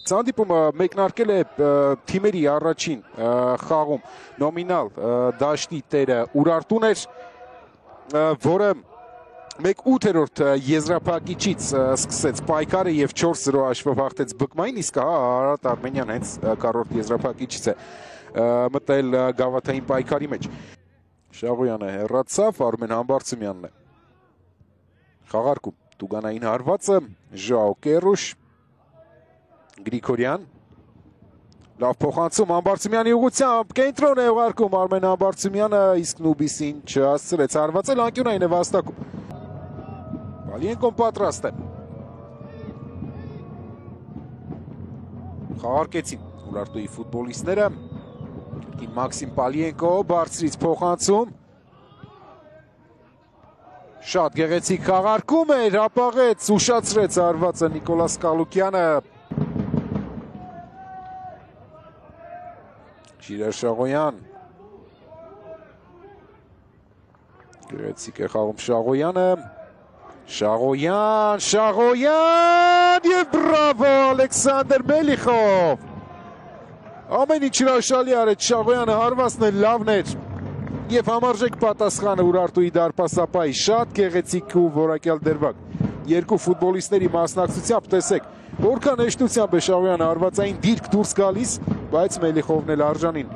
Հանդիպումը մեկնարկել է թիմերի առաջին խաղում նոմինալ դաշտի տերը Ուրարտուն էր, որը 1/8 եզրափակիչից սկսեց պայքարը եւ 4-0 հաշվով հաղթեց Բկմային, իսկ Արարատ Արմենիան հենց քառորդ եզրափակիչից է մտել գավաթային պայքարի մեջ։ Շաղոյանը հեռացավ, Արմեն Համբարձումյանն է խաղարկում տուգանային հարվածը, Ժաո Կերուշ, Գրիգորյան, լավ փոխանցում Համբարձումյանի ուղղությամբ, կենտրոն է ուղարկում Արմեն Համբարձումյանը, իսկ Նուբիսին չհասցրեց հարվածել, անկյունային է վաստակում։ Պալիենկոն պատրաստ է։ Խաղարկեցին Ուրարտուի ֆուտբոլիստները, Մաքսիմ Պալիենկո բարձրից փոխանցում, շատ գեղեցիկ խաղարկում էր, հապաղեց, ուշացրեց հարվածը Նիկոլաս Կալուկյանը։ Ժիրայր Շաղոյան, գեղեցիկ է խաղում Շաղոյանը, Շաղոյան և բրավո Ալեքսանդր Մելիխով։ Ամեն ինչ հրաշալի արեց Շաղոյանը, հարվածն էլ լավն էր և համարժեք պատասխանը Ուրարտուի դարպասապայի, շատ գեղեցիկ ու որակյալ դերբակ։ Երկու ֆուտբոլիստների մասնակցությամբ տեսեք, որքան հեշտությամբ է Շաղոյանը հարվածային դիրք դուրս գալիս, բայց Մելիխովն էլ արժանին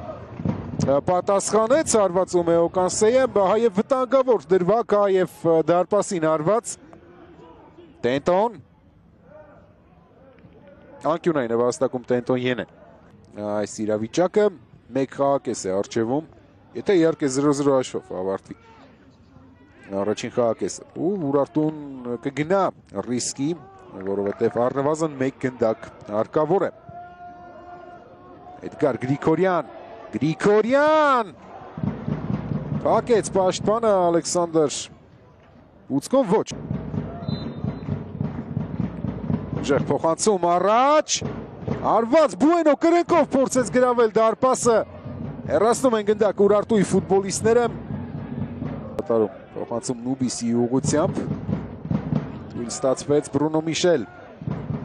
պատասխանեց, հարվածում է Օկանսեյը, հայև վտանգավոր դրվակ, հայև դարպասին հարված, Տենտոն, անկյունային է վաստակում Տենտոն Ենը, այս իրավիճակը մեկ խաղակես է արջևում, եթե իհարկե 0-0 հաշվով ավարտվի առաջին խաղակեսը, ու Ուրարտուն կգնա ռիսկի, որովհետև առնվազն մեկ գնդակ հարկավոր է։ Էդգար Գրիգորյան, փակեց պաշտպանը Ալեքսանդր Ուծկոն ոչ։ Ուժեղ փոխանցում առաջ, հարված Բուենո կրենքով փորձեց գրավել դարպասը, հեռացնում են գնդակ Ուրարտուի ֆուտբոլիստները։ Փոխանցում Նուբիսի ուղղությամբ, թույլ ստացվեց Բրունո Միշել,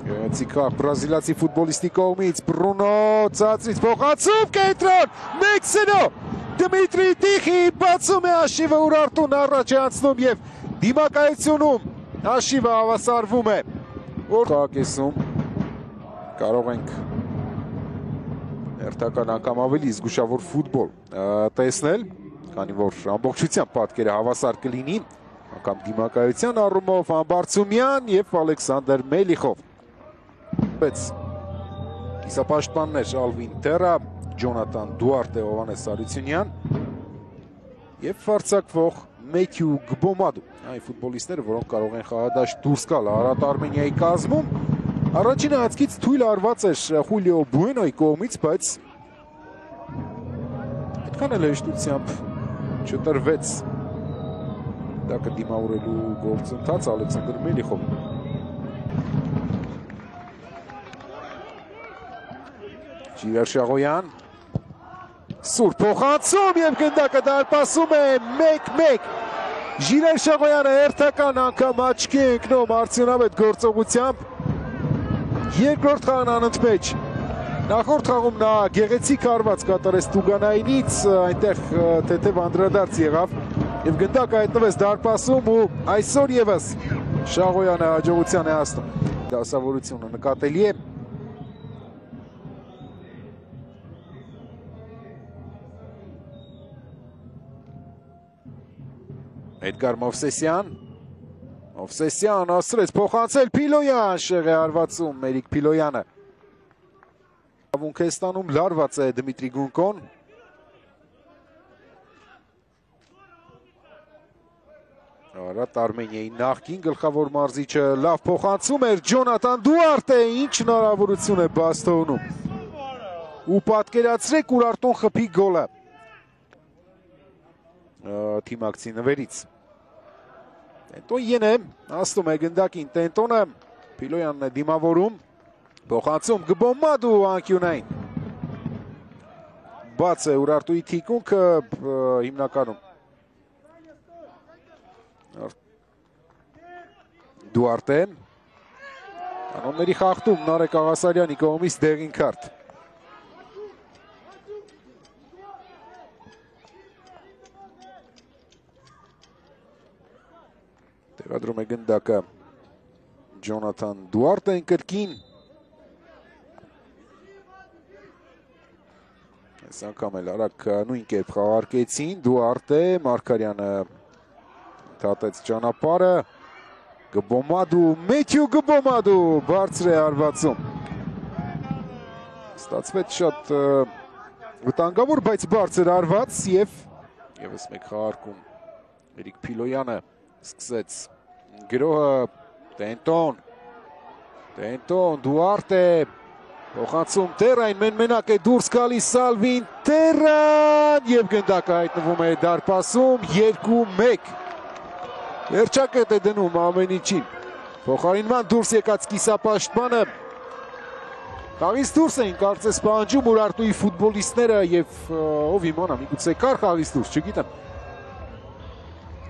գեղեցիկ խաղ բրազիլացի ֆուտբոլիստի կողմից, Բրունո ցածրից փոխանցում, կենտրոն, 1-0, Դմիտրի Տիխի բացում է հաշիվը, Ուրարտուն առաջ է անցնում և դիմակայությունում հաշիվը հավասարվում է։ Խաղակեսում կարող ենք հերթական անգամ ավելի զգուշավոր ֆուտբոլ տեսնել, քանի որ ամբողջությամբ պատկերը հավասար կլինի, անգամ դիմակայության առումով Համբարձումյան և Ալեքսանդր Մելիխով։ Բայց կիսապաշտպաններ Ալվին Տերա, Ջոնատան Դուարտե, Հովհաննես Հարությունյան և վարձակվող Մեթյու Գբոմադու, այն ֆուտբոլիստները, որոնք կարող են խաղադաշտ դուրս գալ Արարատ Արմենիայի կազմում։ Առաջին հայացքից թույլ արված էր Խուլիո Բուենոյի կողմից, բայց այդքան էլ հեշտությամբ չտրվեց դա կդիմավորելու գործընթաց Ալեքսանդր Մելիխով։ Ժիրայր Շաղոյան, սուր փոխանցում և գնդակը դարպասում է 1-1։ Ժիրայր Շաղոյանը հերթական անգամ աչքի է ընկնում արդյունավետ գործողությամբ, երկրորդ խաղն անընդմեջ։ Նախորդ խաղում նա գեղեցիկ հարված կատարեց Տուգանայինից, այնտեղ թեթև անդրադարձ եղավ և գնդակը հայտնվեց դարպասում ու այսօր ևս Շաղոյանը հաջողության է հասնում։ Դասավորությունը նկատելի է։ Էդգար Մովսեսյան ասրեց փոխանցել Փիլոյան, շեղ է հարվածում Մերիկ Փիլոյանը։ Ավունք է ստանում, լարված է Դմիտրի Գունկոն։ Արարատ Արմենիայի նախկին գլխավոր մարզիչը լավ փոխանցում էր Ջոնատան Դուարտե, ինչ հնարավորություն է բաց թողնում։ Ու պատկերացրեք Ուրարտուն խփի գոլը թիմակցի նվերից։ Տենտոն Ենը հասնում է գնդակին, Տենտոնը Փիլոյանն է դիմավորում, փոխանցում Գբոմադու անկյունային։ Բաց է Ուրարտուի թիկունքը հիմնականում Դուարտե, Կանոնների խախտում Նարեկ Աղասարյանի կողմից դեղին քարտ։ Տեղադրում է գնդակը Ջոնաթան Դուարտեն կրկին։ Այս անգամ էլ արագ նույն կերպ խաղարկեցին, Դուարտե, Մարգարյանը թատեց ճանապարհը, Գբոմադու, Մեթյու Գբոմադու բարձր է հարվածում։ Ստացվեց շատ վտանգավոր, բայց բարձր հարված եւ եւս մեկ խաղարկում Էրիկ Փիլոյանը սկսեց գրոհը Տենտոն, Դուարտե փոխանցում Տերային մենակ է դուրս գալիս Սալվին Տերան եւ գնդակը հայտնվում է դարպասում 2-1 Երջակետ է դնում ամեն ինչին փոխարինման դուրս եկած կիսապաշտպանը խաղից դուրս էին կարծես պահանջում Ուրարտուի ֆուտբոլիստները եւ ով իմանա միգուցե կար խաղից դուրս չգիտեմ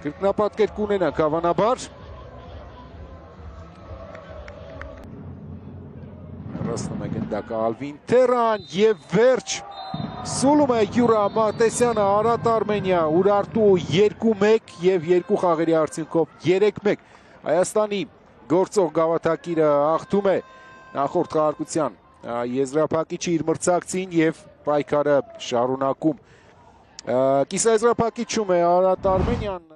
կրկնապատկեր կունենանք հավանաբար Ռասնում է գնդակը Ալվին Տերան եւ վերջ սուլում է Յուրա Մարտեսյանը Արարատ Արմենիա Ուրարտու 2-1 եւ 2 խաղերի արդյունքով 3-1 Հայաստանի գործող գավաթակիրը հաղթում է նախորդ խաղարկության եզրափակիչը իր մրցակցին եւ պայքարը շարունակում կիսաեզրափակիչում է Արարատ Արմենիան